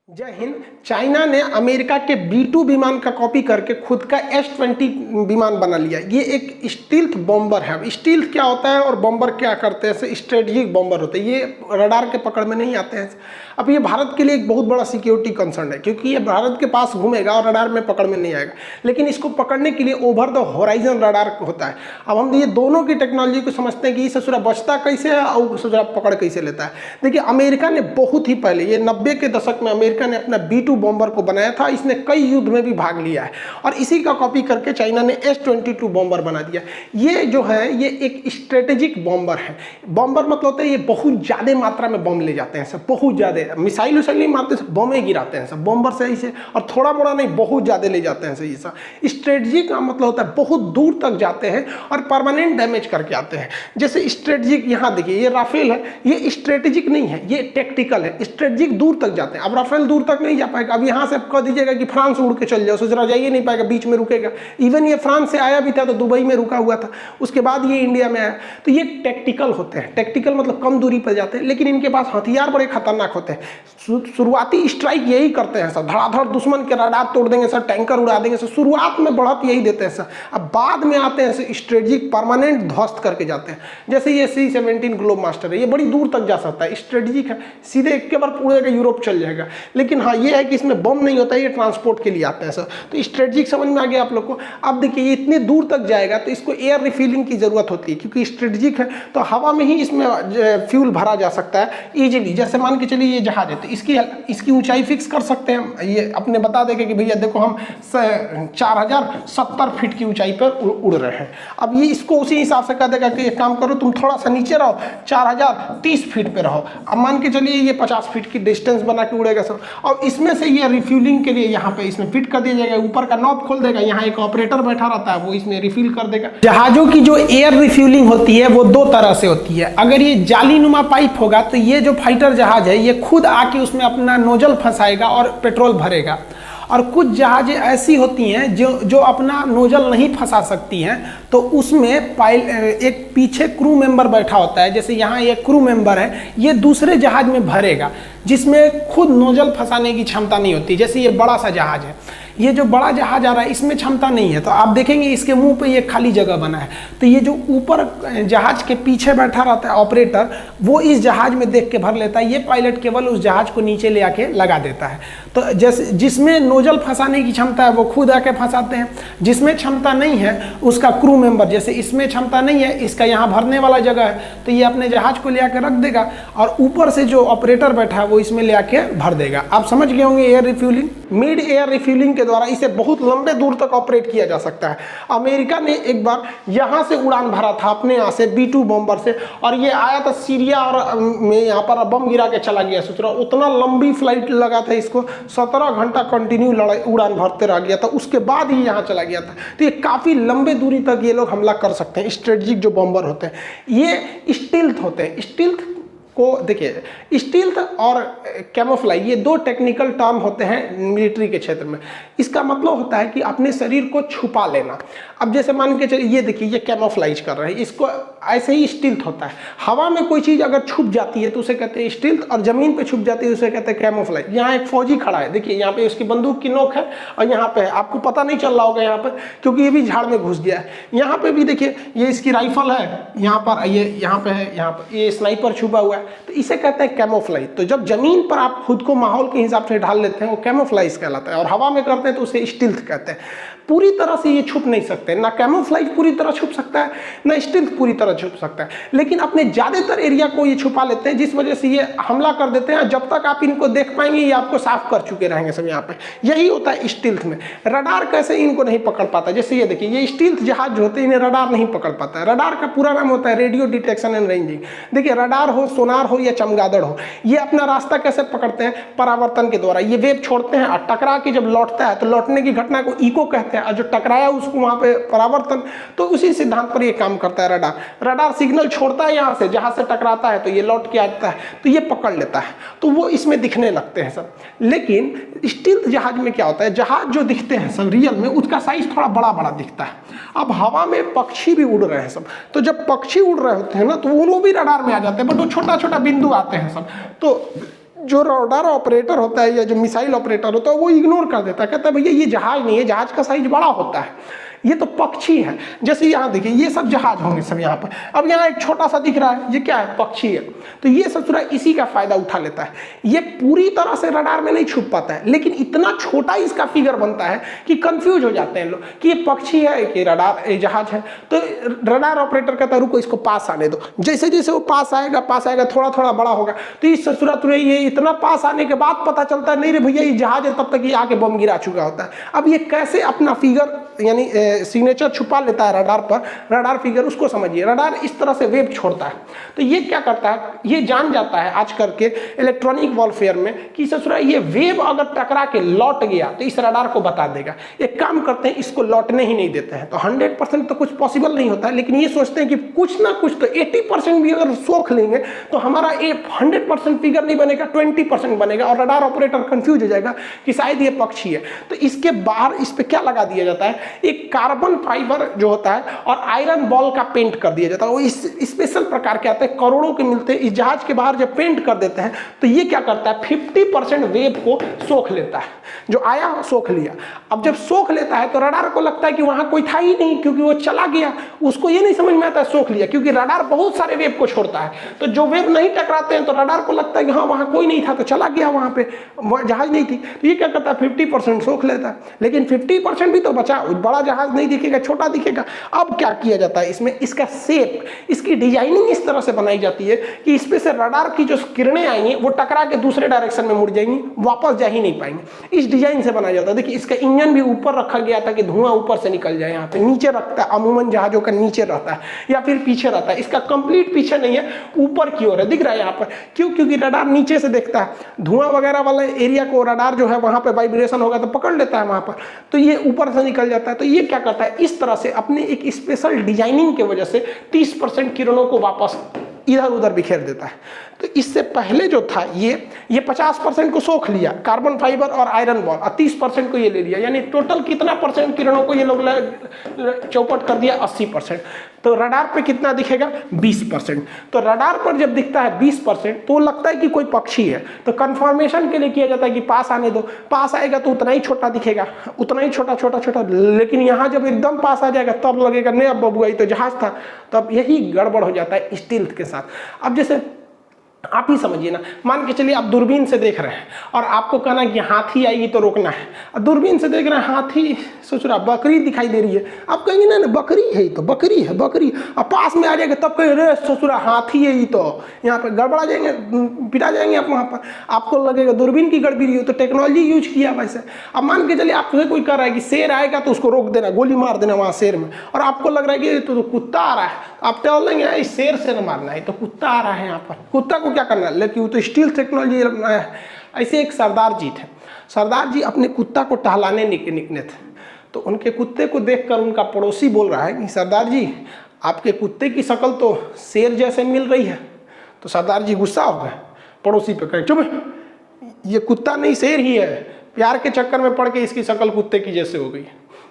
जय हिंद। चाइना ने अमेरिका के B-2 विमान का कॉपी करके खुद का S-20 विमान बना लिया। ये एक स्टील्थ बॉम्बर है। स्टील्थ क्या होता है और बॉम्बर क्या करते हैं? स्ट्रेटेजिक बॉम्बर होते हैं। ये रडार के पकड़ में नहीं आते हैं। अब ये भारत के लिए एक बहुत बड़ा सिक्योरिटी कंसर्न है, क्योंकि ये भारत के पास घूमेगा और रडार में पकड़ में नहीं आएगा। लेकिन इसको पकड़ने के लिए ओवर द होराइजन रडार होता है। अब हम ये दोनों की टेक्नोलॉजी को समझते हैं कि ये ससुरा बचता कैसे है और ससुरा पकड़ कैसे लेता है। देखिए, अमेरिका ने बहुत ही पहले, ये 90 के दशक में अमेरिका ने अपना B-2 बॉम्बर को बनाया था। इसने कई युद्ध में भी भाग लिया है और इसी का कॉपी करके चाइना ने S-22 बॉम्बर बना दिया। ये जो है ये एक स्ट्रेटेजिक बॉम्बर है। बॉम्बर मतलब होता है ये बहुत ज़्यादा मात्रा में बम ले जाते हैं सब, बहुत ज़्यादा। मिसाइल उसाइल नहीं मारते, सब बम ही गिराते हैं सब बॉम्बर से ऐसे, और थोड़ा मोड़ा नहीं, बहुत ज़्यादा ले जाते हैं सही सा। स्ट्रेटेजिक का मतलब होता है बहुत दूर तक जाते हैं और परमानेंट डैमेज करके आते हैं। जैसे स्ट्रेटेजिक, यहाँ देखिए ये राफेल है, ये स्ट्रेटेजिक नहीं है, ये टेक्टिकल है। स्ट्रेटेजिक दूर तक जाते हैं। अब राफेल दूर तक नहीं जा पाएगा। अब यहाँ से कह दीजिएगा कि फ्रांस उड़ के चल जाओ, सोचना जाइए नहीं पाएगा, बीच में रुकेगा। इवन ये फ्रांस से आया भी था तो दुबई में रुका हुआ था, उसके बाद ये इंडिया में आया। तो ये टेक्टिकल होते हैं। टेक्टिकल मतलब कम दूरी पर जाते हैं, लेकिन इनके पास हथियार बड़े खतरनाक होते हैं। शुरुआती स्ट्राइक यही करते हैं सर, धड़ाधड़ दुश्मन के रडार तोड़ देंगे सर, टैंकर उड़ा देंगे सर। शुरुआत में बढ़त यही देते हैं सर। अब बाद में आते हैं सर स्ट्रेटेजिक, परमानेंट ध्वस्त करके जाते हैं। जैसे ये C-17 ग्लोब मास्टर है, ये बड़ी दूर तक जा सकता है, स्ट्रेटेजिक है, सीधे एक के बार पूरे का यूरोप चल जाएगा। लेकिन हाँ ये है कि इसमें बम नहीं होता है, ये ट्रांसपोर्ट के लिए आता है सर। तो स्ट्रेटेजिक समझ में आ गया आप लोग को। अब देखिए ये इतने दूर तक जाएगा तो इसको एयर रिफिलिंग की जरूरत होती है, क्योंकि स्ट्रेटेजिक है तो हवा में ही इसमें फ्यूल भरा जा सकता है इजीली। जैसे मान के चलिए ये जहाज है तो इसकी ऊंचाई फिक्स कर सकते हैं। ये अपने बता देंगे कि भैया देखो हम 4070 फीट की ऊंचाई पर उड़ रहे हैं। अब ये इसको उसी हिसाब से कह देगा कि एक काम करो, तुम थोड़ा सा नीचे रहो, 4030 फीट पे रहो। अब मान के चलिए ये 50 फीट की डिस्टेंस बना के उड़ेगा सब। और इसमें से ये रिफ्यूलिंग के लिए यहाँ पे इसमें फिट कर दिया जाएगा, ऊपर का नॉब खोल देगा, यहाँ एक ऑपरेटर बैठा रहता है, वो इसमें रिफिल कर देगा। जहाजों की जो एयर रिफ्यूलिंग होती है वो दो तरह से होती है। अगर ये जालीनुमा पाइप होगा तो ये जो फाइटर जहाज है ये खुद आके उसमें अपना नोजल फंसाएगा और पेट्रोल भरेगा। और कुछ जहाजें ऐसी होती हैं जो अपना नोजल नहीं फंसा सकती हैं, तो उसमें एक पीछे क्रू मेंबर बैठा होता है। जैसे यहाँ ये क्रू मेंबर है, ये दूसरे जहाज में भरेगा जिसमें खुद नोजल फंसाने की क्षमता नहीं होती। जैसे ये बड़ा सा जहाज है, ये जो बड़ा जहाज आ रहा है इसमें क्षमता नहीं है, तो आप देखेंगे इसके मुंह पे ये खाली जगह बना है। तो ये जो ऊपर जहाज के पीछे बैठा रहता है ऑपरेटर, वो इस जहाज में देख के भर लेता है। ये पायलट केवल उस जहाज को नीचे ले आके लगा देता है। तो जैसे जिसमें नोजल फंसाने की क्षमता है वो खुद आके फंसाते हैं, जिसमें क्षमता नहीं है उसका क्रू मेंबर, जैसे इसमें क्षमता नहीं है, इसका यहाँ भरने वाला जगह है तो ये अपने जहाज को ले आके रख देगा और ऊपर से जो ऑपरेटर बैठा है वो इसमें ले आके भर देगा। आप समझ गए होंगे air refuelling. Mid air refuelling के द्वारा इसे बहुत लंबे दूर तक ऑपरेट किया जा सकता है। अमेरिका ने एक बार यहाँ से उड़ान भरा था अपने यहाँ से B-2 बॉम्बर से, और ये आया था सीरिया और में यहाँ पर बम गिरा के चला गया। सोच रहा उतना लंबी फ्लाइट लगा था इसको, 17 घंटा कंटिन्यू उड़ान भरते रह गया था, उसके बाद ही यहाँ चला गया था। तो ये काफ़ी लंबे दूरी तक ये लोग हमला कर सकते हैं। स्ट्रेटेजिक जो बॉम्बर होते हैं ये स्टील्थ होते हैं। स्टील्थ को देखिए, स्टील्थ और कैमोफ्लाई ये दो टेक्निकल टर्म होते हैं मिलिट्री के क्षेत्र में। इसका मतलब होता है कि अपने शरीर को छुपा लेना। अब जैसे मान के चलिए ये देखिए ये कैमोफ्लाइज कर रहे हैं, इसको ऐसे ही स्टील्थ होता है। हवा में कोई चीज़ अगर छुप जाती है तो उसे कहते हैं स्टील्थ, और जमीन पे छुप जाती है उसे कहते हैं कैमोफ्लाइज। यहाँ एक फौजी खड़ा है, देखिए यहाँ पे उसकी बंदूक की नोक है और यहाँ पे है, आपको पता नहीं चल रहा होगा यहाँ पर क्योंकि ये भी झाड़ में घुस गया है। यहाँ पे भी देखिए ये इसकी राइफल है, यहाँ पर ये यहाँ पे है, यहाँ पर ये स्नाइपर छुपा हुआ है, तो इसे कहते हैं कैमोफ्लाइज। तो जब जमीन पर आप खुद को माहौल के हिसाब से ढाल लेते हैं वो कैमोफ्लाइज कहलाता है, और हवा में करते हैं तो उसे स्टील्थ कहते हैं। पूरी तरह से ये छुप नहीं सकते, ना कैमोफ्लाइज पूरी तरह छुप सकता है ना स्टील्थ पूरी तरह छुप सकता है, लेकिन अपने ज़्यादातर एरिया को ये छुपा लेते हैं, जिस वजह से ये हमला कर देते हैं। जब तक आप इनको देख पाएंगे ये आपको साफ कर चुके रहेंगे सब। यहाँ पे यही होता है स्टील्थ में। रडार कैसे इनको नहीं पकड़ पाता, जैसे ये देखिए ये स्टील्थ जहाज जो होते हैं इन्हें रडार नहीं पकड़ पाता है। रडार का पूरा नाम होता है रेडियो डिटेक्शन एंड रेंजिंग। देखिए रडार हो, सोनार हो या चमगादड़ हो, ये अपना रास्ता कैसे पकड़ते हैं? परावर्तन के द्वारा। ये वेव छोड़ते हैं और टकरा के जब लौटता है तो लौटने की घटना को इको कहते हैं, और जो टकराया उसको वहाँ पे परावर्तन। तो उसी सिद्धांत पर ये काम करता है रडार। रडार सिग्नल छोड़ता है यहाँ से, जहाँ से टकराता है तो ये लौट के आता है, तो ये पकड़ लेता है, तो वो इसमें दिखने लगते हैं सब। लेकिन स्टील्थ जहाज में क्या होता है, जहाज जो दिखते हैं सब रियल में उसका साइज थोड़ा बड़ा बड़ा दिखता है। अब हवा में पक्षी भी उड़ रहे हैं सब, तो जब पक्षी उड़ रहे होते हैं ना तो वो लोग भी रडार में आ जाते हैं, बट वो छोटा छोटा बिंदु आते हैं सब। तो जो रडार ऑपरेटर होता है या जो मिसाइल ऑपरेटर होता है वो इग्नोर कर देता है, कहता है भैया ये जहाज नहीं है, जहाज का साइज बड़ा होता है, ये तो पक्षी है। जैसे यहाँ देखिए ये सब जहाज होंगे सब यहाँ पर, अब यहाँ एक छोटा सा दिख रहा है, ये क्या है, पक्षी है। तो ये सब पूरा इसी का फायदा उठा लेता है। ये पूरी तरह से रडार में नहीं छुप पाता है, लेकिन इतना छोटा इसका फिगर बनता है कि कंफ्यूज हो जाते हैं लोग कि ये पक्षी है कि रडार जहाज है। तो रडार ऑपरेटर कहता है रुको इसको पास आने दो, जैसे जैसे वो पास आएगा थोड़ा थोड़ा बड़ा होगा। तो इस सूरत में ये इतना पास आने के बाद पता चलता है नहीं रे भैया ये जहाज है, तब तक ये आके बम गिरा चुका होता है। अब ये कैसे अपना फिगर यानी सिग्नेचर छुपा लेता है रडार पर, रडार फिगर उसको समझिए। रडार इस तरह से वेव छोड़ता है, तो ये क्या करता है, ये जान जाता है आज करके इलेक्ट्रॉनिक वॉरफेयर में कि ससुरा ये वेव अगर टकरा के लौट गया तो इस रडार को बता देगा। एक काम करते हैं इसको लौटने ही नहीं देते हैं। तो 100% तो कुछ पॉसिबल नहीं होता है, लेकिन ये सोचते हैं कि कुछ ना कुछ तो 80% भी अगर सोख लेंगे तो हमारा 100% फिगर नहीं बनेगा, 20% बनेगा और रडार ऑपरेटर कंफ्यूज हो जाएगा कि शायद ये पक्षी है। तो इसके बाहर इस पे क्या लगा दिया जाता है, एक कार्बन फाइबर जो होता है और आयरन बॉल का पेंट कर दिया जाता है। वो इस स्पेशल प्रकार के आते हैं, करोड़ों के मिलते हैं। इस जहाज के बाहर जब पेंट कर देते हैं तो ये क्या करता है 50% वेव को सोख लेता है, जो आया सोख लिया। अब जब सोख लेता है तो रडार को लगता है कि वहां कोई था ही नहीं, क्योंकि वो चला गया। उसको ये नहीं समझ में आता है सोख लिया, क्योंकि रडार बहुत सारे वेव को छोड़ता है। तो जो वेव नहीं टकराते हैं तो रडार को लगता है कि हाँ वहां कोई नहीं था तो चला गया, वहां पे जहाज नहीं थी। तो ये क्या करता है 50% सोख लेता है, लेकिन 50% भी तो बचा, बड़ा जहाज नहीं दिखेगा, छोटा दिखेगा। अब क्या किया जाता है इसमें, इसका शेप, इसकी डिजाइनिंग इस तरह से बनाई जाती है कि इसमें से रडार की जो किरणें आएंगी वो टकरा के दूसरे डायरेक्शन में मुड़ जाएंगी, वापस जा ही नहीं पाएंगे। इस डिजाइन से बनाया जाता है। देखिए इसका इंजन भी ऊपर रखा गया था कि धुआं ऊपर से निकल जाए, यहाँ पे नीचे रखता है, अमूमन जहाजों का नीचे रहता है या फिर पीछे रहता है। इसका कंप्लीट पीछे नहीं है, ऊपर की ओर है, दिख रहा है यहाँ पर। क्यों, क्योंकि रडार नीचे से देखता है, धुआं वगैरह वाले एरिया को रडार जो है वहां पे वाइब्रेशन होगा तो पकड़ लेता है वहां पर, तो ये ऊपर से निकल जाता है। तो ये क्या करता है इस तरह से अपने एक स्पेशल डिजाइनिंग की वजह से 30% किरणों को वापस इधर उधर बिखेर देता है। तो इससे पहले जो था ये 50% को सोख लिया, कार्बन फाइबर और आयरन बॉल, और 30% को ये ले लिया, यानी टोटल कितना परसेंट किरणों को ये लोग चौपट कर दिया 80%। तो रडार पे कितना दिखेगा 20%। तो रडार पर जब दिखता है 20% तो लगता है कि कोई पक्षी है। तो कंफर्मेशन के लिए किया जाता है कि पास आने दो, पास आएगा तो उतना ही छोटा दिखेगा, उतना ही छोटा छोटा छोटा, लेकिन यहाँ जब एकदम पास आ जाएगा तब लगेगा नहीं अब बबुआ ये तो जहाज था। तब यही गड़बड़ हो जाता है स्टील्थ के साथ। अब जैसे आप ही समझिए ना, मान के चलिए आप दूरबीन से देख रहे हैं और आपको कहना है कि हाथी आएगी तो रोकना है। और दूरबीन से देख रहे हैं हाथी, सोच रहा बकरी दिखाई दे रही है, आप कहेंगे ना बकरी है तो बकरी है बकरी, और पास में आ जाएगा तब कहेंगे रे ससुरा हाथी है ये तो, यहाँ पे गड़बड़ा जाएंगे, पिटा जाएंगे आप वहाँ पर, आपको लगेगा दूरबीन की गड़बड़ी हो। तो टेक्नोलॉजी यूज किया वैसे। अब मान के चलिए आपसे कोई कह रहा है कि शेर आएगा तो उसको रोक देना, गोली मार देना वहाँ शेर में, और आपको लग रहा है कि तो कुत्ता आ रहा है, आप टहल लेंगे इस शेर से न मारना है, तो कुत्ता आ रहा है यहाँ पर, कुत्ता को क्या करना है, लेकिन वो तो स्टील टेक्नोलॉजी है। ऐसे एक सरदार जी थे, सरदार जी अपने कुत्ता को टहलाने निकले थे। तो उनके कुत्ते को देखकर उनका पड़ोसी बोल रहा है कि सरदार जी आपके कुत्ते की शक्ल तो शेर जैसे मिल रही है। तो सरदार जी गुस्सा हो गए, पड़ोसी पे कहे चुप, ये कुत्ता नहीं शेर ही है, प्यार के चक्कर में पड़ के इसकी शक्ल कुत्ते की जैसे हो गई।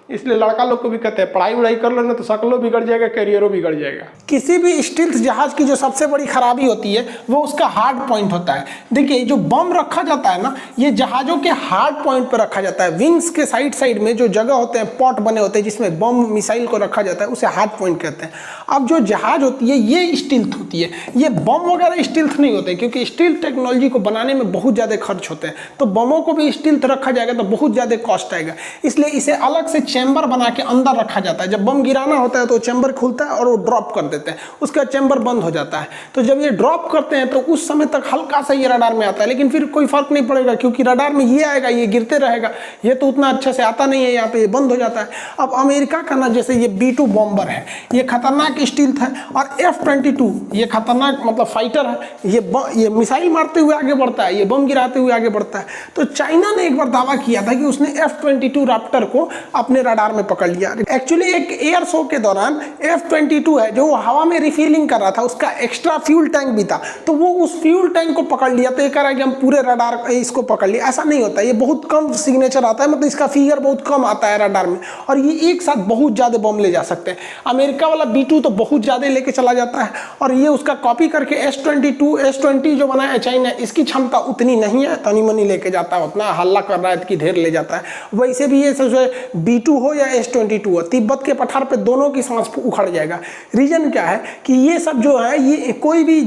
इसलिए लड़का लोग को भी कहते हैं पढ़ाई वढ़ाई कर लेना तो शक्लों बिगड़ जाएगा, करियरों बिगड़ जाएगा। किसी भी स्टील्थ जहाज की जो सबसे बड़ी खराबी होती है वो उसका हार्ड पॉइंट होता है। देखिए जो बम रखा जाता है ना, ये जहाजों के हार्ड पॉइंट पर रखा जाता है। विंग्स के साइड में जो जगह होते हैं, पॉट बने होते हैं जिसमें बम मिसाइल को रखा जाता है, उसे हार्ड पॉइंट कहते हैं। अब जो जहाज होती है ये स्टील्थ होती है, ये बम वगैरह स्टील्थ नहीं होते, क्योंकि स्टील्थ टेक्नोलॉजी को बनाने में बहुत ज़्यादा खर्च होते हैं। तो बमों को भी स्टील्थ रखा जाएगा तो बहुत ज़्यादा कॉस्ट आएगा, इसलिए इसे अलग से चैम्बर बना के अंदर रखा जाता है। जब बम गिराना होता है तो चैम्बर खुलता है और वो ड्रॉप कर देते हैं, उसका चैम्बर बंद हो जाता है। तो जब ये ड्रॉप करते हैं तो उस समय तक हल्का सा ये रडार में आता है, लेकिन फिर कोई फर्क नहीं पड़ेगा, क्योंकि रडार में ये आएगा, ये गिरते रहेगा, ये तो उतना अच्छे से आता नहीं है, यहाँ पे ये बंद हो जाता है। अब अमेरिका का ना जैसे ये B-2 बॉम्बर है, ये खतरनाक स्टील्थ है, और F-22 ये खतरनाक मतलब फाइटर है, ये मिसाइल मारते हुए आगे बढ़ता है, ये बम गिराते हुए आगे बढ़ता है। तो चाइना ने एक बार दावा किया था कि उसने F-22 रैप्टर को अपने रडार में पकड़ लिया। एक्चुअली एक एयर शो के दौरान F-22 है जो हवा में रिफिलिंग कर रहा था, उसका एक्स्ट्रा फ्यूल टैंक भी था, तो वो उस फ्यूल टैंक को पकड़ लिया। तो ये कह रहा है कि हम पूरे रडार इसको पकड़ लिया, ऐसा नहीं होता, ये बहुत कम सिग्नेचर आता है, मतलब इसका फिगर बहुत कम आता है रडार में, और ये एक साथ बहुत ज्यादा बम ले जा सकते हैं। अमेरिका वाला B-2 तो बहुत ज़्यादा लेके चला जाता है, और ये उसका कॉपी करके S20 जो बना है चाइना, इसकी क्षमता उतनी नहीं है, तनी मनी लेके जाता है, उतना हल्ला कर रहा है कि ढेर ले जाता है। वैसे भी ये सब B2 हो या S22 हो, तिब्बत के पठार पे दोनों की सांस उखड़ जाएगा। रीजन क्या है कि ये सब जो है, ये कोई भी,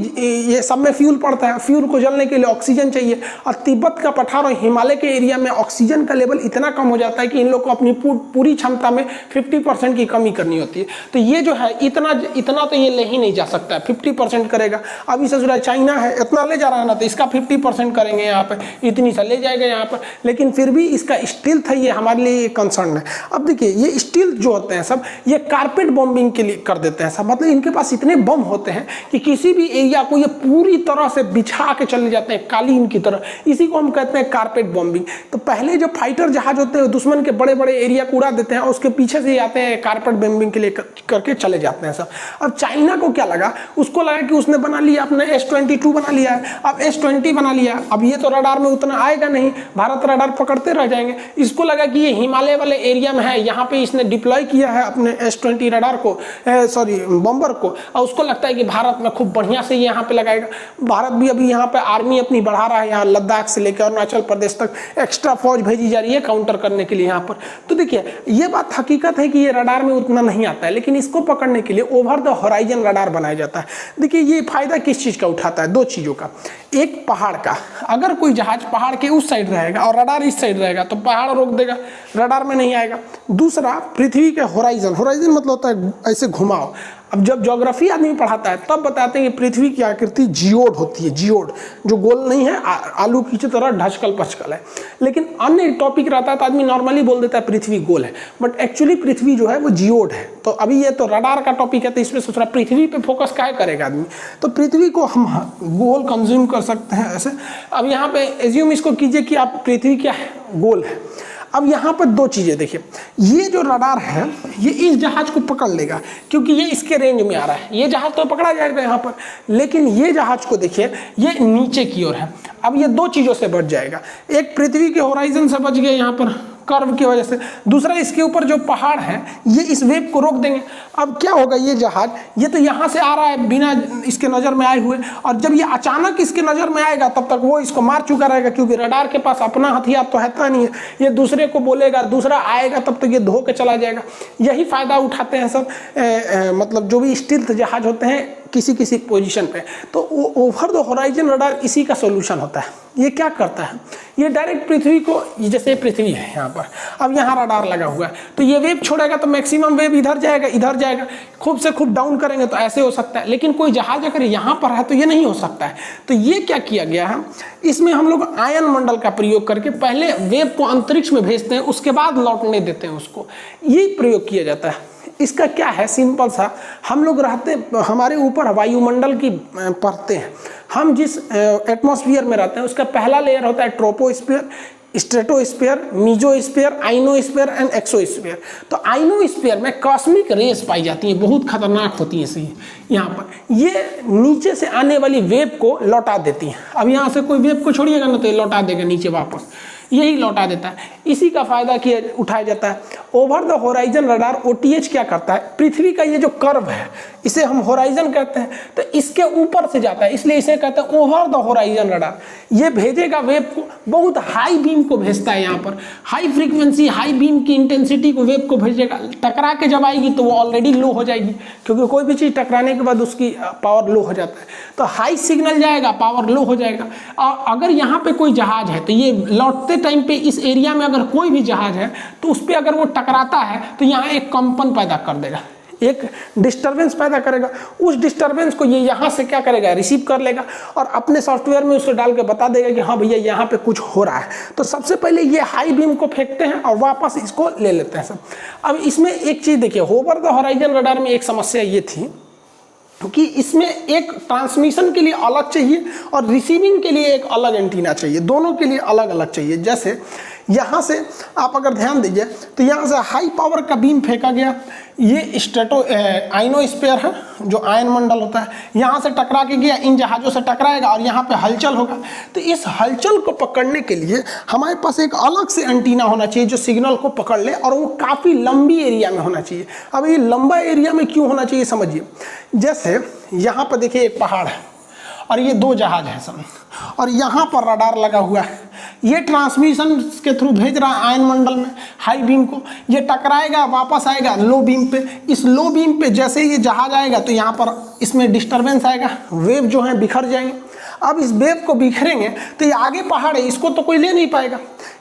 ये सब में फ्यूल पड़ता है, फ्यूल को जलने के लिए ऑक्सीजन चाहिए, और तिब्बत का पठार और हिमालय के एरिया में ऑक्सीजन का लेवल इतना कम हो जाता है कि इन लोग को अपनी पूरी क्षमता में 50% की कमी करनी होती है। तो ये जो है इतना तो ये ले ही नहीं जा सकता, 50% करेगा। अभी ससुरा चाइना है, इतना ले जा रहा है ना, तो इसका 50% करेंगे यहाँ पे, इतनी सा ले जाएगा यहाँ पर, लेकिन फिर भी इसका स्टील्थ है, ये हमारे लिए कंसर्न है। अब देखिए ये स्टील्थ जो होते हैं सब, ये कारपेट बॉम्बिंग के लिए कर देते हैं सब, मतलब इनके पास इतने बम होते हैं कि किसी भी एरिया को ये पूरी तरह से बिछा के चले जाते हैं, कालीन की तरह। इसी को हम कहते हैं कारपेट बॉम्बिंग। तो पहले जो फाइटर जहाज होते हैं दुश्मन के बड़े बड़े एरिया को उड़ा देते हैं, और उसके पीछे से आते हैं कारपेट बॉम्बिंग के लिए करके चले जाते हैं सब। अब चाइना को क्या लगा, उसको लगा कि उसने बना लिया, अपने S22 बना लिया है, अब S20 बना लिया, अब ये तो रडार में उतना आएगा नहीं, भारत रडार पकड़ते रह जाएंगे। इसको लगा कि ये हिमालय वाले एरिया में है, यहाँ पे इसने डिप्लॉय किया है अपने S20 रडार को, सॉरी बॉम्बर को, और उसको लगता है कि भारत में खूब बढ़िया से यहाँ पे लगाएगा। भारत भी अभी यहाँ पे आर्मी अपनी बढ़ा रहा है, यहाँ लद्दाख से लेकर अरुणाचल प्रदेश तक एक्स्ट्रा फौज भेजी जा रही है काउंटर करने के लिए यहाँ पर। तो देखिए ये बात हकीकत है कि ये रडार में उतना नहीं आता है, लेकिन इसको पकड़ने के लिए ओवर द होराइजन रडार बनाया जाता है। देखिए ये फायदा किस चीज़ का उठाता है, दो चीज़ों का। एक पहाड़ का, अगर कोई जहाज पहाड़ के उस साइड रहेगा और रडार इस साइड रहेगा तो पहाड़ रोक देगा, रडार में नहीं आएगा। दूसरा पृथ्वी के होराइजन, होराइजन मतलब होता है ऐसे घुमाव। अब जब ज्योग्राफी आदमी पढ़ाता है तब बताते हैं कि पृथ्वी की आकृति जियोड होती है, जियोड जो गोल नहीं है, आलू की तरह ढचकल पचकल है। लेकिन अन्य टॉपिक रहता है तो आदमी नॉर्मली बोल देता है पृथ्वी गोल है, बट एक्चुअली पृथ्वी जो है वो जियोड है। तो अभी ये तो रडार का टॉपिक है, तो इसमें सोच रहा पृथ्वी पे फोकस काहे करेगा आदमी। तो पृथ्वी को हम गोल कंज्यूम कर सकते हैं ऐसे। अब यहाँ पे एज्यूम इसको कीजिए कि आप पृथ्वी क्या है, गोल है। अब यहाँ पर दो चीज़ें देखिए, ये जो रडार है ये इस जहाज को पकड़ लेगा क्योंकि ये इसके रेंज में आ रहा है, ये जहाज तो पकड़ा जाएगा यहाँ पर, लेकिन ये जहाज को देखिए ये नीचे की ओर है। अब ये दो चीज़ों से बच जाएगा, एक पृथ्वी के होराइजन से बच गया यहाँ पर कर्व की वजह से, दूसरा इसके ऊपर जो पहाड़ है ये इस वेव को रोक देंगे। अब क्या होगा, ये जहाज ये तो यहाँ से आ रहा है बिना इसके नज़र में आए हुए, और जब ये अचानक इसके नज़र में आएगा तब तक वो इसको मार चुका रहेगा, क्योंकि रडार के पास अपना हथियार तो है नहीं है। ये दूसरे को बोलेगा, दूसरा आएगा, तब तक ये धो के चला जाएगा। यही फ़ायदा उठाते हैं सब मतलब जो भी स्टील्थ जहाज होते हैं किसी पोजीशन पे। तो ओवर द होराइजन रडार इसी का सोल्यूशन होता है। ये क्या करता है, ये डायरेक्ट पृथ्वी को, जैसे पृथ्वी है यहाँ पर, अब यहाँ रडार लगा हुआ है तो ये वेव छोड़ेगा तो मैक्सिमम वेव इधर जाएगा, खूब से खूब डाउन करेंगे तो ऐसे हो सकता है। लेकिन कोई जहाज अगर यहाँ पर है तो ये नहीं हो सकता है। तो ये क्या किया गया है, इसमें हम लोग आयन मंडल का प्रयोग करके पहले वेव को अंतरिक्ष में भेजते हैं, उसके बाद लौटने देते हैं उसको, ये प्रयोग किया जाता है। इसका क्या है, सिंपल सा, हम लोग रहते, हमारे ऊपर वायुमंडल की परतें हैं। हम जिस एटमॉस्फेयर में रहते हैं उसका पहला लेयर होता है troposphere, stratosphere, mesosphere, ionosphere and exosphere. तो आइनोस्फीयर में कॉस्मिक रेस पाई जाती हैं, बहुत खतरनाक होती है इसी यहाँ पर। ये नीचे से आने वाली वेव को लौटा देती हैं। अब यहाँ से कोई वेव को छोड़िएगा ना तो ये लौटा देगा नीचे वापस, यही लौटा देता है। इसी का फायदा किया उठाया जाता है। Over the horizon radar OTH क्या करता है, पृथ्वी का ये जो कर्व है इसे हम होराइजन कहते हैं, तो इसके ऊपर से जाता है, इसलिए इसे कहते हैं ओवर द होराइजन रडार। ये भेजेगा वेव को, बहुत हाई बीम को भेजता है, यहाँ पर हाई फ्रीक्वेंसी हाई बीम की इंटेंसिटी को वेव को भेजेगा। टकरा के जब आएगी तो वो ऑलरेडी लो हो जाएगी, क्योंकि कोई भी चीज़ टकराने के बाद उसकी पावर लो हो जाता है। तो हाई सिग्नल जाएगा, पावर लो हो जाएगा। और अगर यहाँ पे कोई जहाज है तो ये लौटते टाइम पे इस एरिया में अगर कोई भी जहाज है तो उस पर अगर वो टकराता है तो यहाँ एक कंपन पैदा कर देगा, एक डिस्टरबेंस पैदा करेगा। उस डिस्टरबेंस को ये यहाँ से क्या करेगा, रिसीव कर लेगा और अपने सॉफ्टवेयर में उसको डाल के बता देगा कि हाँ भैया यहाँ पे कुछ हो रहा है। तो सबसे पहले ये हाई बीम को फेंकते हैं और वापस इसको ले लेते हैं सब। अब इसमें एक चीज़ देखिए, ओवर द होराइजन रडार में एक समस्या ये थी क्योंकि इसमें एक ट्रांसमिशन के लिए अलग चाहिए और रिसीविंग के लिए एक अलग एंटीना चाहिए, दोनों के लिए अलग अलग चाहिए। जैसे यहाँ से आप अगर ध्यान दीजिए तो यहाँ से हाई पावर का बीम फेंका गया, ये स्ट्रेटो आयनोस्फीयर है जो आयन मंडल होता है, यहाँ से टकरा के गया, इन जहाज़ों से टकराएगा और यहाँ पे हलचल होगा। तो इस हलचल को पकड़ने के लिए हमारे पास एक अलग से एंटीना होना चाहिए जो सिग्नल को पकड़ ले, और वो काफ़ी लंबी एरिया में होना चाहिए। अब ये लंबा एरिया में क्यों होना चाहिए समझिए। जैसे यहाँ पर देखिए एक पहाड़ है और ये दो जहाज है सब, और यहाँ पर रडार लगा हुआ है, ये ट्रांसमिशन के थ्रू भेज रहा है आयन मंडल में हाई बीम को, ये टकराएगा वापस आएगा लो बीम पे। इस लो बीम पे जैसे ये जहाज आएगा तो यहाँ पर इसमें डिस्टरबेंस आएगा, वेव जो है बिखर जाएंगे। अब इस वेव को बिखरेंगे तो ये आगे पहाड़ है, इसको तो कोई ले नहीं पाएगा,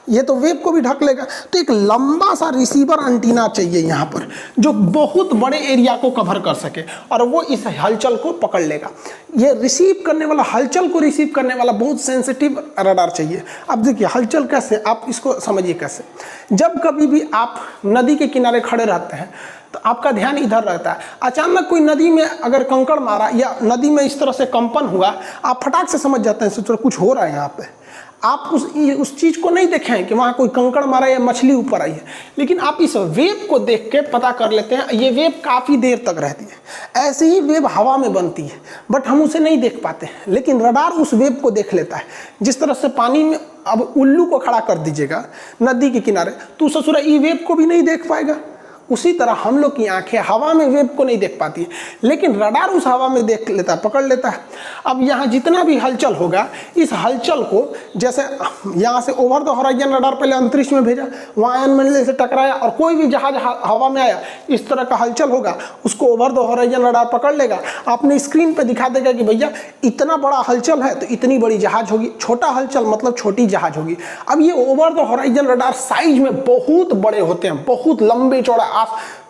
ये तो वेव को भी ढक लेगा। तो एक लंबा सा रिसीवर एंटीना चाहिए यहाँ पर जो बहुत बड़े एरिया को कवर कर सके और वो इस हलचल को पकड़ लेगा। ये रिसीव करने वाला, हलचल को रिसीव करने वाला बहुत सेंसिटिव रडार चाहिए। अब देखिए हलचल कैसे, आप इसको समझिए कैसे। जब कभी भी आप नदी के किनारे खड़े रहते हैं तो आपका ध्यान इधर रहता है, अचानक कोई नदी में अगर कंकड़ मारा या नदी में इस तरह से कंपन हुआ, आप फटाक से समझ जाते हैं सोचो कुछ हो रहा है यहाँ पे। आप उस चीज़ को नहीं देखे हैं कि वहाँ कोई कंकड़ मारा या मछली ऊपर आई है, लेकिन आप इस वेव को देख के पता कर लेते हैं। ये वेव काफ़ी देर तक रहती है, ऐसी ही वेव हवा में बनती है बट हम उसे नहीं देख पाते, लेकिन रडार उस वेव को देख लेता है। जिस तरह से पानी में अब उल्लू को खड़ा कर दीजिएगा नदी के किनारे तो ससुरा ई वेव को भी नहीं देख पाएगा, उसी तरह हम लोग की आंखें हवा में वेव को नहीं देख पाती है, लेकिन रडार उस हवा में देख लेता है, पकड़ लेता है। अब यहाँ जितना भी हलचल होगा, इस हलचल को जैसे यहाँ से ओवर द हॉराइजन रडार पहले अंतरिक्ष में भेजा, वहाँ आयन मंडल से टकराया और कोई भी जहाज हवा में आया, इस तरह का हलचल होगा, उसको ओवर द हॉराइजन रडार पकड़ लेगा, अपने स्क्रीन पर दिखा देगा कि भैया इतना बड़ा हलचल है तो इतनी बड़ी जहाज होगी, छोटा हलचल मतलब छोटी जहाज होगी। अब ये over the horizon radar size में बहुत बड़े होते हैं, बहुत लंबे चौड़ा,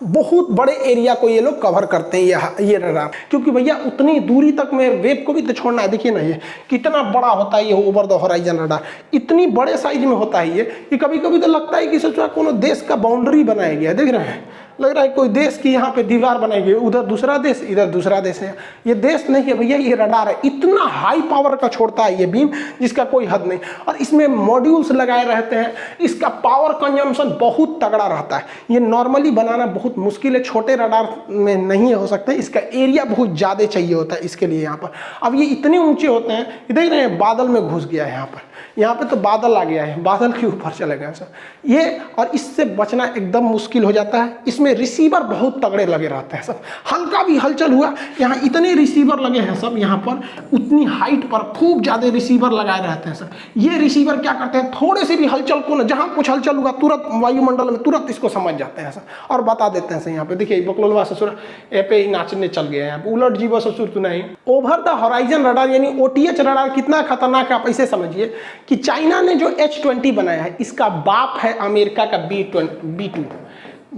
बहुत बड़े एरिया को ये लोग कवर करते हैं ये रडार, क्योंकि भैया उतनी दूरी तक में वेव को भी तो छोड़ना है। देखिए ना ये कितना बड़ा होता है ये ओवर द हॉराइजन रडार, इतनी बड़े साइज में होता है ये कभी कभी तो लगता है कि सोचा कोनो देश का बाउंड्री बनाया गया है। देख रहे हैं, लग रहा है कोई देश की यहाँ पे दीवार बनाई गई, उधर दूसरा देश इधर दूसरा देश है। ये देश नहीं है भैया, ये रडार है। इतना हाई पावर का छोड़ता है ये बीम जिसका कोई हद नहीं, और इसमें मॉड्यूल्स लगाए रहते हैं, इसका पावर कंजम्पशन बहुत तगड़ा रहता है। ये नॉर्मली बनाना बहुत मुश्किल है, छोटे रडार में नहीं हो सकते, इसका एरिया बहुत ज़्यादा चाहिए होता है इसके लिए यहाँ पर। अब ये इतने ऊँचे होते हैं, देख रहे हैं बादल में घुस गया है यहाँ पे तो बादल आ गया है, बादल के ऊपर चले गए सर ये, और इससे बचना एकदम मुश्किल हो जाता है। इसमें रिसीवर बहुत तगड़े लगे रहते हैं सब, हल्का भी हलचल हुआ, यहाँ इतने रिसीवर लगे हैं सब, यहाँ पर उतनी हाइट पर खूब ज़्यादा रिसीवर लगाए रहते हैं सर। ये रिसीवर क्या करते हैं, थोड़े से भी हलचल को ना, जहाँ कुछ हलचल हुआ तुरंत वायुमंडल में तुरंत इसको समझ जाते हैं सर और बता देते हैं सर। यहाँ पे देखिए बकलोलवा ससुर ए पे ही नाचने चल गए हैं, उलट जीवा ससुर तो नहीं। ओवर द हॉराइजन रडार यानी OTH रडार कितना खतरनाक है आप ऐसे समझिए कि चाइना ने जो H-20 बनाया है, इसका बाप है अमेरिका का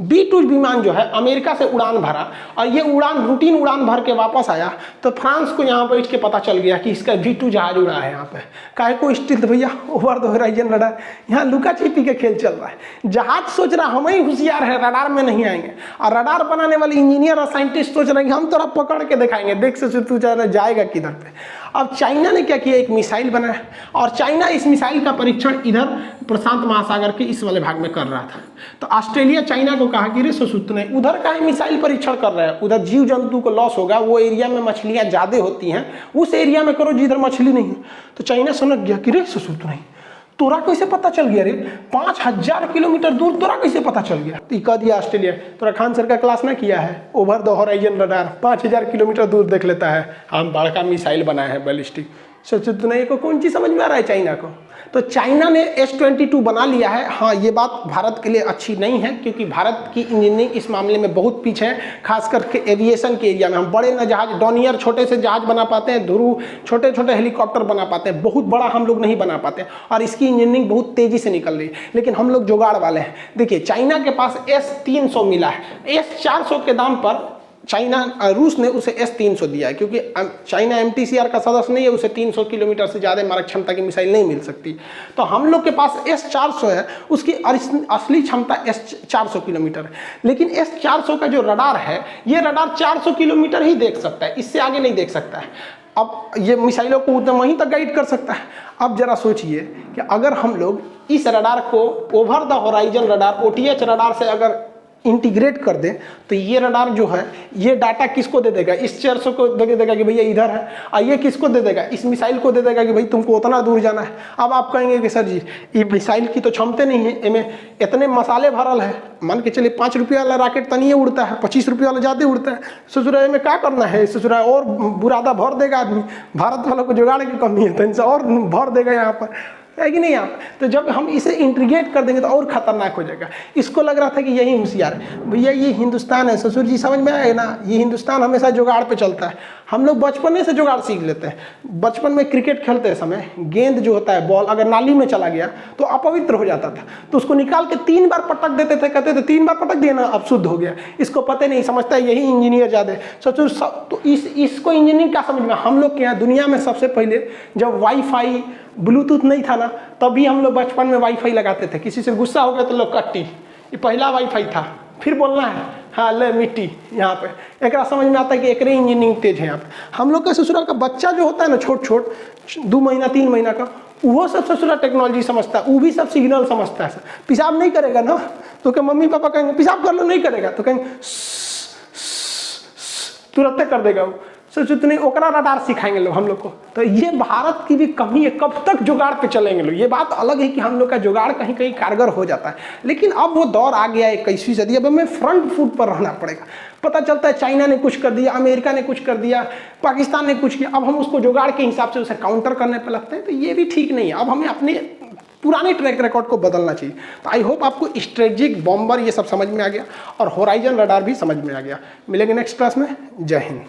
B-2 विमान जो है अमेरिका से उड़ान भरा, और ये उड़ान रूटीन उड़ान भर के वापस आया तो फ्रांस को यहाँ बैठ के पता चल गया कि इसका B-2 जहाज उड़ा है। यहाँ पे काहे को स्टिल भैया ओवर द हॉराइजन रडार, यहाँ लुका छिपी के खेल चल रहा है। जहाज सोच रहा हम ही होशियार है, रडार में नहीं आएंगे, और रडार बनाने वाले इंजीनियर और साइंटिस्ट सोच रहे हैं कि हम तोरा पकड़ के दिखाएंगे, देख से तू जाएगा किधर पे। अब चाइना ने क्या किया, एक मिसाइल बनाया, और चाइना इस मिसाइल का परीक्षण इधर प्रशांत महासागर के इस वाले भाग में कर रहा था। तो ऑस्ट्रेलिया चाइना को कहा कि रे ससुत नहीं, उधर का ही मिसाइल परीक्षण कर रहा है, उधर जीव जंतु को लॉस होगा, वो एरिया में मछलियाँ ज़्यादा होती हैं, उस एरिया में करो जिधर मछली नहीं है। तो चाइना समझ गया कि रे ससुत नहीं, तोरा कैसे पता चल गया रे, 5000 किलोमीटर दूर तोरा कैसे पता चल गया। तो कह दिया ऑस्ट्रेलिया, तोरा खान सर का क्लास ना किया है, over the horizon radar 5000 kilometre दूर देख लेता है, हम बड़का मिसाइल बनाए हैं बैलिस्टिक। सोचो तो नहीं को कौन चीज़ समझ में आ रहा है चाइना को। तो चाइना ने H-22 बना लिया है। हाँ, ये बात भारत के लिए अच्छी नहीं है, क्योंकि भारत की इंजीनियरिंग इस मामले में बहुत पीछे है, खास करके एविएशन के एरिया में। हम बड़े न जहाज, डॉनियर छोटे से जहाज बना पाते हैं, ध्रुव छोटे छोटे हेलीकॉप्टर बना पाते हैं, बहुत बड़ा हम लोग नहीं बना पाते, और इसकी इंजीनियरिंग बहुत तेज़ी से निकल रही है, लेकिन हम लोग जुगाड़ वाले हैं। देखिए चाइना के पास S-300 मिला है, S-400 के दाम पर रूस ने उसे S-300 दिया है, क्योंकि चाइना MTCR का सदस्य नहीं है, उसे 300 किलोमीटर से ज़्यादा मारक क्षमता की मिसाइल नहीं मिल सकती। तो हम लोग के पास S-400 है, उसकी असली क्षमता S-400 किलोमीटर है, लेकिन S-400 का जो रडार है, ये रडार 400 किलोमीटर ही देख सकता है, इससे आगे नहीं देख सकता है। अब ये मिसाइलों को उतना वहीं तक गाइड कर सकता है। अब जरा सोचिए कि अगर हम लोग इस रडार को over the horizon radar OTH radar से अगर इंटीग्रेट कर दें तो ये रडार जो है ये डाटा किसको दे देगा, इस 400 को दे देगा कि भैया इधर है, और ये किसको दे देगा, इस मिसाइल को दे देगा कि भाई तुमको उतना दूर जाना है। अब आप कहेंगे कि सर जी ये मिसाइल की तो क्षमता नहीं है, इनमें इतने मसाले भरल है, मान के चलिए 5 रुपये वाला रॉकेट तनिए उड़ता है, 25 रुपये वाला ज़्यादा उड़ता है, ससुरा में क्या करना है, ससुरा और बुरादा भर देगा आदमी, भारत वालों को जुगाड़ की कमी है तो इनसे और भर देगा यहाँ पर, है कि नहीं आप। तो जब हम इसे इंटीग्रेट कर देंगे तो और खतरनाक हो जाएगा। इसको लग रहा था कि यही होशियार है, भैया ये हिंदुस्तान है, ससुर जी समझ में आए ना, ये हिंदुस्तान हमेशा जुगाड़ पे चलता है। हम लोग बचपन से जुगाड़ सीख लेते हैं। बचपन में क्रिकेट खेलते समय गेंद जो होता है बॉल अगर नाली में चला गया तो अपवित्र हो जाता था, तो उसको निकाल के 3 बार पटक देते थे, कहते थे 3 बार पटक दिया ना अब शुद्ध हो गया। इसको पता नहीं, समझता है यही इंजीनियर ज़्यादा ससुर तो इसको इंजीनियरिंग क्या समझ में। हम लोग के यहाँ दुनिया में सबसे पहले जब वाईफाई ब्लूटूथ नहीं था ना, तभी हम लोग बचपन में वाईफाई लगाते थे। किसी से गुस्सा हो गया तो लोग कट्टी, ये पहला वाईफाई था, फिर बोलना है हाँ ले मिट्टी यहाँ पे। एक समझ में आता है कि एक इंजीनियरिंग तेज है यहाँ पे। हम लोग का ससुराल का बच्चा जो होता है ना छोट छोट 2 महीना 3 महीना का, वो सब ससुराल टेक्नोलॉजी समझता है, वो भी सब सिग्नल समझता है। पेशाब नहीं करेगा ना तो क्या मम्मी पापा कहेंगे पेशाब कर लो, नहीं करेगा तो कहेंगे तुरंत कर देगा वो। सोचो तो नहीं, ओकरा रडार सिखाएंगे लोग हम लोग को। तो ये भारत की भी कमी है, कब तक जुगाड़ पे चलेंगे लोग। ये बात अलग है कि हम लोग का जुगाड़ कहीं कहीं कारगर हो जाता है, लेकिन अब वो दौर आ गया है 21वीं सदी। अब हमें फ्रंट फुट पर रहना पड़ेगा। पता चलता है चाइना ने कुछ कर दिया, अमेरिका ने कुछ कर दिया, पाकिस्तान ने कुछ किया, अब हम उसको जुगाड़ के हिसाब से उसे काउंटर करने पर लगते हैं, तो ये भी ठीक नहीं है। अब हमें अपने पुराने ट्रैक रिकॉर्ड को बदलना चाहिए। तो आई होप आपको स्ट्रेटेजिक बॉम्बर ये सब समझ में आ गया और होराइजन रडार भी समझ में आ गया। मिलेंगे नेक्स्ट क्लास में। जय हिंद।